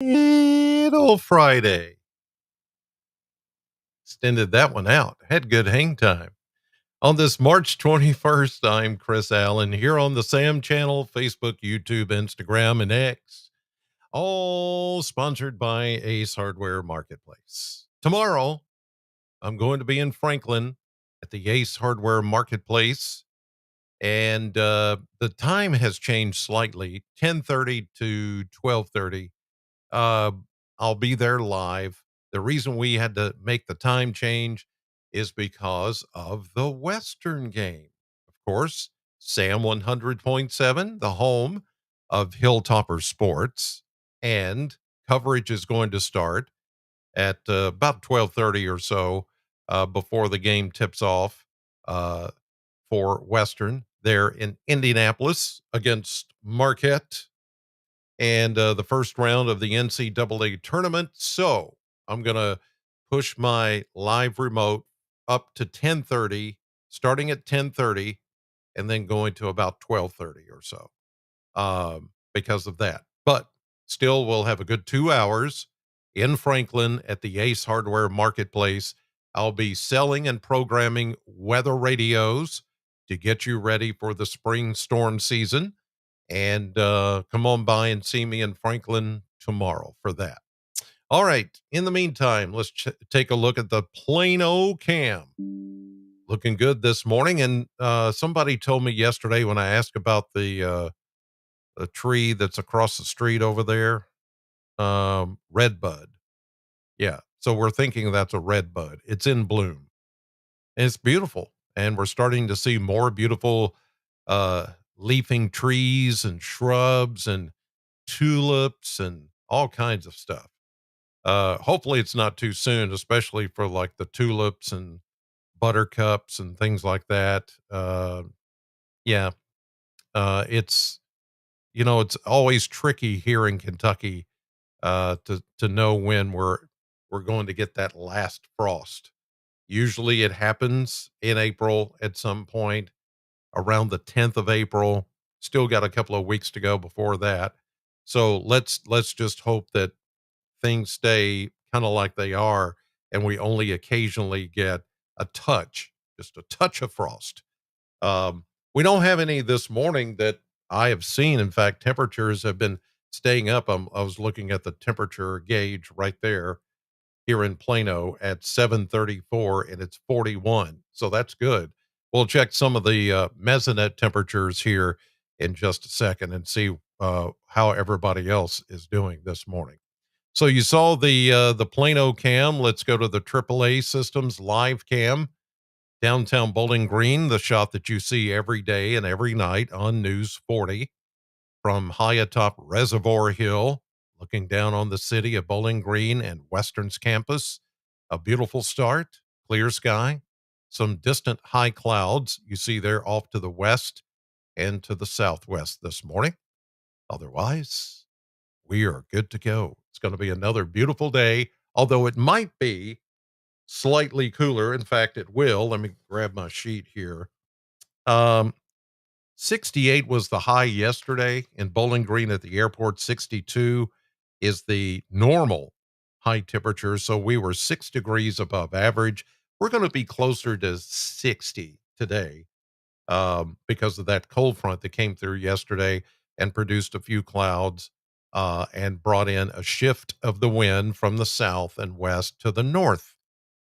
Little Friday. Extended that one out. Had good hang time. On this March 21st, I'm Chris Allen here on the Sam channel, Facebook, YouTube, Instagram, and X, all sponsored by Ace Hardware Marketplace. Tomorrow, I'm going to be in Franklin at the Ace Hardware Marketplace, and the time has changed slightly, 10:30 to 12:30. Uh, I'll be there live. The reason we had to make the time change is because of the Western game. Of course, Sam 100.7, the home of Hilltopper Sports, and coverage is going to start at about 12:30 or so before the game tips off uh, for Western. They're in Indianapolis against Marquette and the first round of the NCAA tournament. So I'm going to push my live remote up to 10:30, starting at 10:30, and then going to about 12:30 or so because of that. But still, we'll have a good 2 hours in Franklin at the Ace Hardware Marketplace. I'll be selling and programming weather radios to get you ready for the spring storm season, and come on by and see me in Franklin tomorrow for that. All right. In the meantime, let's take a look at the Plano cam. Looking good this morning. And somebody told me yesterday when I asked about the tree that's across the street over there, red bud. Yeah. So we're thinking that's a red bud. It's in bloom. And it's beautiful. And we're starting to see more beautiful leafing trees and shrubs and tulips and all kinds of stuff. Hopefully it's not too soon, especially for like the tulips and buttercups and things like that. Yeah, it's it's always tricky here in Kentucky to know when we're going to get that last frost. Usually it happens in April at some point around the 10th of April. Still got a couple of weeks to go before that. So let's just hope that things stay kind of like they are and we only occasionally get just a touch of frost. We don't have any this morning that I have seen. In fact, temperatures have been staying up. I was looking at the temperature gauge right there here in Plano at 7:34 and it's 41. So that's good. We'll check some of the mesonet temperatures here in just a second and see how everybody else is doing this morning. So you saw the Plano cam. Let's go to the AAA Systems live cam. Downtown Bowling Green, the shot that you see every day and every night on News 40 from high atop Reservoir Hill, looking down on the city of Bowling Green and Western's campus. A beautiful start, clear sky, some distant high clouds you see there off to the west and to the southwest this morning. Otherwise, we are good to go. It's going to be another beautiful day, although it might be slightly cooler. In fact, it will. Let me grab my sheet here. Um, 68 was the high yesterday in Bowling Green at the airport. 62 is the normal high temperature. So we were 6 degrees above average. We're going to be closer to 60 today because of that cold front that came through yesterday and produced a few clouds and brought in a shift of the wind from the south and west to the north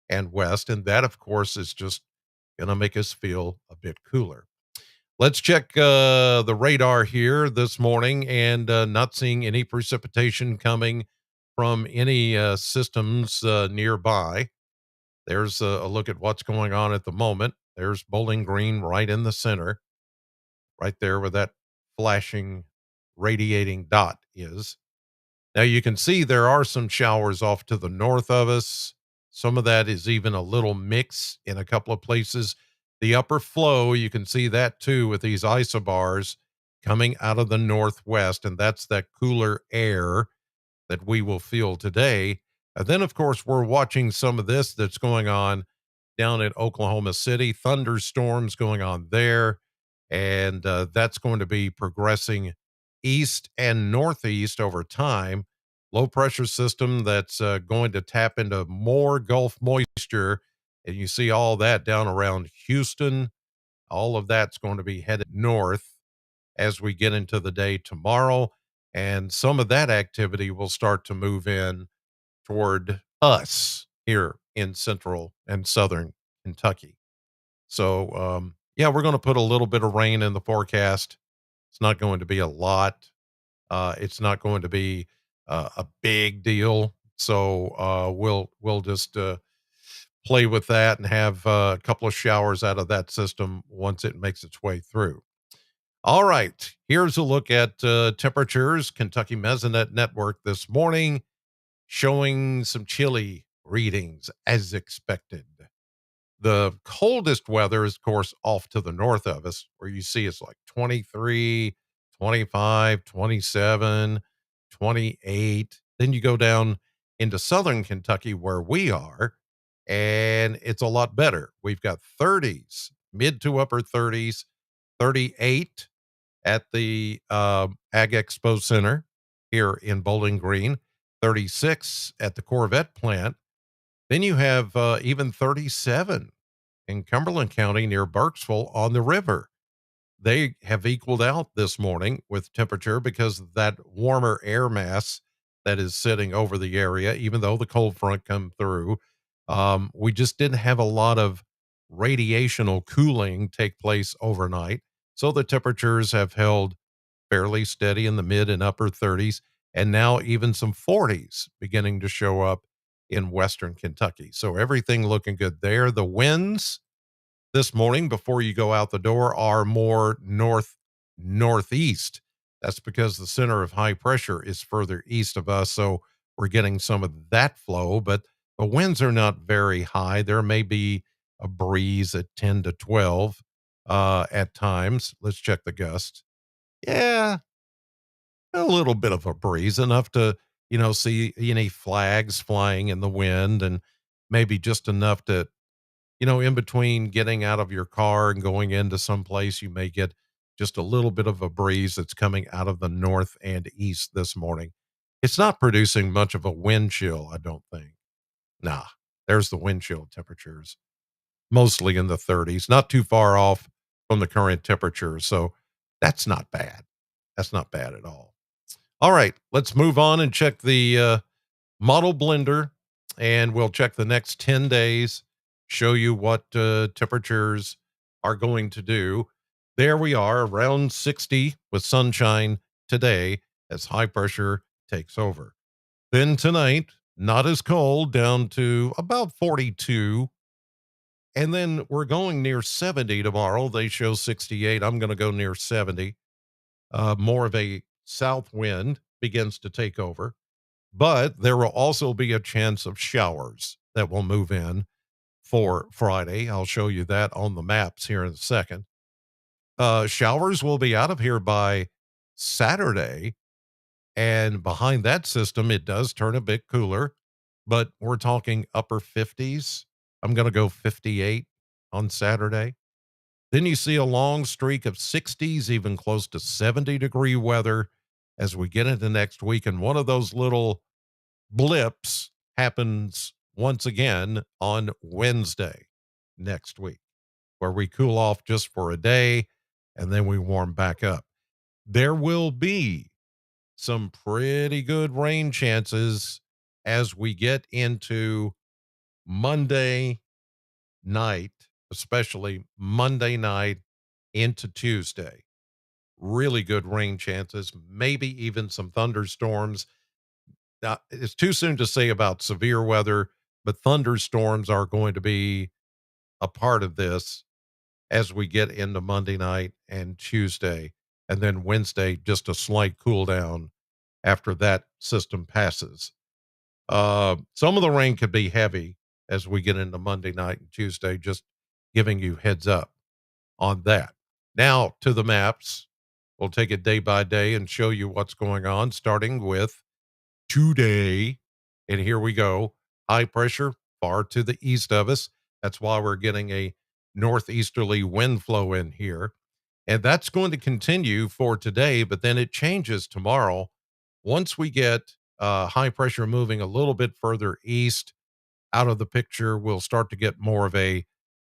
and west. And that, of course, is just going to make us feel a bit cooler. Let's check the radar here this morning and not seeing any precipitation coming from any systems nearby. There's a look at what's going on at the moment. There's Bowling Green right in the center, right there where that flashing, radiating dot is. Now you can see there are some showers off to the north of us. Some of that is even a little mix in a couple of places. The upper flow, you can see that too with these isobars coming out of the northwest, and that's that cooler air that we will feel today. And then, of course, we're watching some of this that's going on down in Oklahoma City, thunderstorms going on there, and that's going to be progressing east and northeast over time. low pressure system that's going to tap into more Gulf moisture. And you see all that down around Houston. All of that's going to be headed north as we get into the day tomorrow. And some of that activity will start to move in toward us here in central and southern Kentucky. So, yeah, we're going to put a little bit of rain in the forecast. It's not going to be a lot. It's not going to be a big deal. So we'll just play with that and have a couple of showers out of that system once it makes its way through. All right, here's a look at temperatures. Kentucky Mesonet Network this morning showing some chilly readings as expected. The coldest weather is, of course, off to the north of us, where you see it's like 23, 25, 27, 28. Then you go down into southern Kentucky, where we are, and it's a lot better. We've got 30s, mid to upper 30s, 38 at the Ag Expo Center here in Bowling Green, 36 at the Corvette plant. Then you have even 37 in Cumberland County near Burkesville on the river. They have equaled out this morning with temperature because of that warmer air mass that is sitting over the area, even though the cold front come through. We just didn't have a lot of radiational cooling take place overnight. So the temperatures have held fairly steady in the mid and upper 30s, and now even some 40s beginning to show up in western Kentucky. So everything looking good there. The winds this morning before you go out the door are more northeast. That's because the center of high pressure is further east of us, so we're getting some of that flow, but the winds are not very high. There may be a breeze at 10 to 12 at times. Let's check the gusts. Yeah, a little bit of a breeze, enough to, see any flags flying in the wind, and maybe just enough to, in between getting out of your car and going into some place, you may get just a little bit of a breeze that's coming out of the north and east this morning. It's not producing much of a wind chill, I don't think. Nah, there's the wind chill temperatures, mostly in the 30s, not too far off from the current temperature. So that's not bad. That's not bad at all. All right, let's move on and check the model blender, and we'll check the next 10 days, show you what temperatures are going to do. There we are, around 60 with sunshine today as high pressure takes over. Then tonight, not as cold, down to about 42. And then we're going near 70 tomorrow. They show 68. I'm going to go near 70. More of a south wind begins to take over, but there will also be a chance of showers that will move in for Friday. I'll show you that on the maps here in a second. Showers will be out of here by Saturday, and behind that system, it does turn a bit cooler, but we're talking upper 50s. I'm going to go 58 on Saturday. Then you see a long streak of 60s, even close to 70-degree weather as we get into next week. And one of those little blips happens once again on Wednesday next week, where we cool off just for a day and then we warm back up. There will be some pretty good rain chances as we get into Monday night, especially Monday night into Tuesday. Really good rain chances, maybe even some thunderstorms. Now, it's too soon to say about severe weather, but thunderstorms are going to be a part of this as we get into Monday night and Tuesday. And then Wednesday, just a slight cool down after that system passes. Some of the rain could be heavy as we get into Monday night and Tuesday, just giving you heads up on that. Now to the maps. We'll take it day by day and show you what's going on, starting with today. And here we go. High pressure far to the east of us. That's why we're getting a northeasterly wind flow in here. And that's going to continue for today, but then it changes tomorrow. Once we get high pressure moving a little bit further east out of the picture. We'll start to get more of a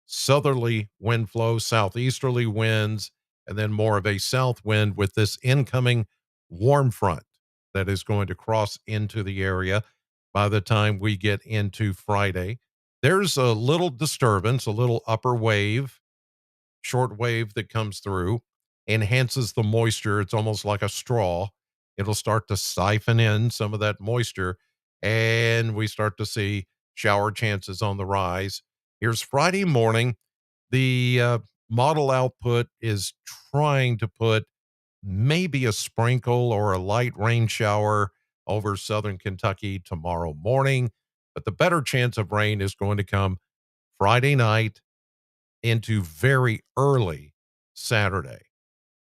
southerly wind flow, southeasterly winds, and then more of a south wind with this incoming warm front that is going to cross into the area by the time we get into Friday. There's a little disturbance, a little upper wave, short wave that comes through, enhances the moisture. It's almost like a straw. It'll start to siphon in some of that moisture, and we start to see shower chances on the rise. Here's Friday morning. The model output is trying to put maybe a sprinkle or a light rain shower over southern Kentucky tomorrow morning, but the better chance of rain is going to come Friday night into very early Saturday.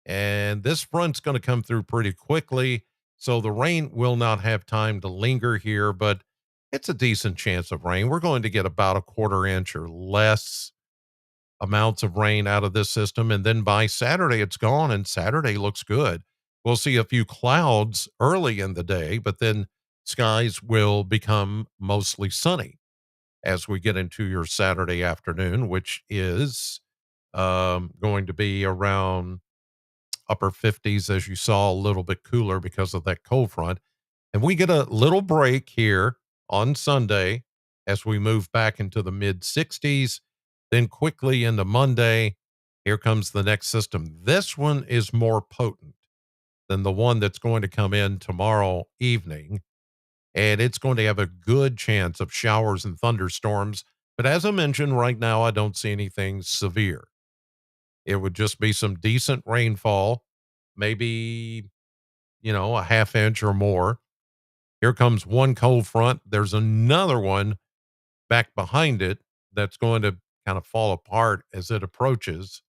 And this front's going to come through pretty quickly. So the rain will not have time to linger here, but it's a decent chance of rain. We're going to get about a quarter inch or less amounts of rain out of this system. And then by Saturday, it's gone, and Saturday looks good. We'll see a few clouds early in the day, but then skies will become mostly sunny as we get into your Saturday afternoon, which is going to be around upper 50s, as you saw, a little bit cooler because of that cold front. And we get a little break here on Sunday as we move back into the mid 60s. Then quickly into Monday, here comes the next system. This one is more potent than the one that's going to come in tomorrow evening. And it's going to have a good chance of showers and thunderstorms. But as I mentioned, right now, I don't see anything severe. It would just be some decent rainfall, maybe, a half inch or more. Here comes one cold front. There's another one back behind it that's going to kind of fall apart as it approaches.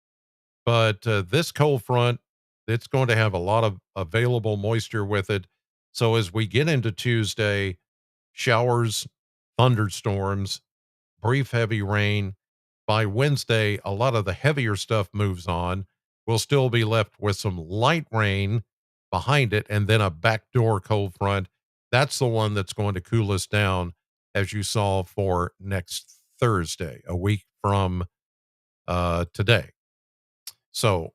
But this cold front, it's going to have a lot of available moisture with it. So as we get into Tuesday, showers, thunderstorms, brief heavy rain. By Wednesday, a lot of the heavier stuff moves on. We'll still be left with some light rain behind it and then a backdoor cold front. That's the one that's going to cool us down, as you saw for next Thursday, a week from today. So,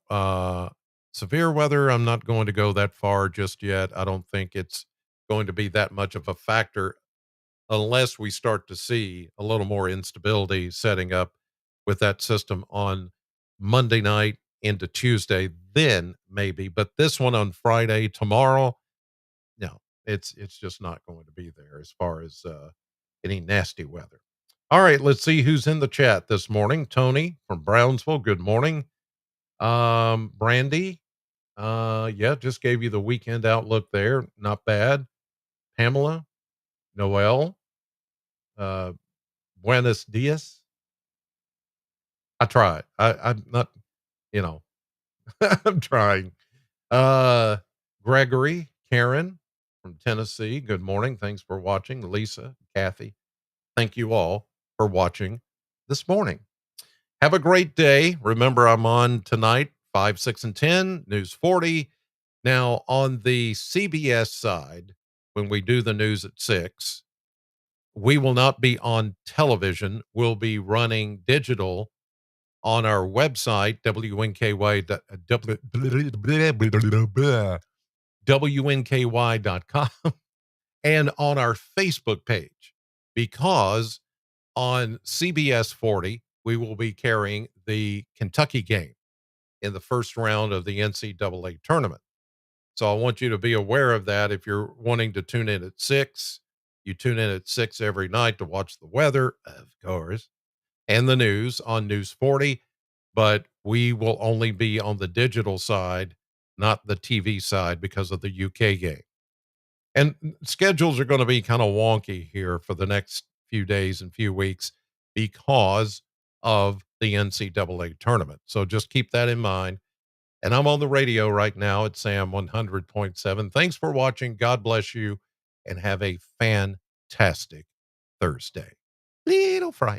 severe weather, I'm not going to go that far just yet. I don't think it's going to be that much of a factor unless we start to see a little more instability setting up with that system on Monday night into Tuesday, then maybe. But this one on Friday, tomorrow, no, it's just not going to be there as far as any nasty weather. All right, let's see who's in the chat this morning. Tony from Brownsville, good morning. Brandy, yeah, just gave you the weekend outlook there. Not bad. Pamela, Noel, uh, Buenos dias. I tried. I'm not, you know, I'm trying. Uh, Gregory, Karen from Tennessee. Good morning. Thanks for watching. Lisa, Kathy, thank you all for watching this morning. Have a great day. Remember, I'm on tonight, 5, 6, and 10, News 40. Now, on the CBS side, when we do the news at 6, we will not be on television. We'll be running digital on our website, WNKY.com, and on our Facebook page, because on CBS 40, we will be carrying the Kentucky game in the first round of the NCAA tournament. So I want you to be aware of that. If you're wanting to tune in at 6, you tune in at 6 every night to watch the weather, of course, and the news on News 40. But we will only be on the digital side, not the TV side, because of the UK game. And schedules are going to be kind of wonky here for the next few days and few weeks because of the NCAA tournament. So just keep that in mind. And I'm on the radio right now at Sam 100.7. Thanks for watching. God bless you and have a fantastic Thursday. Little Friday.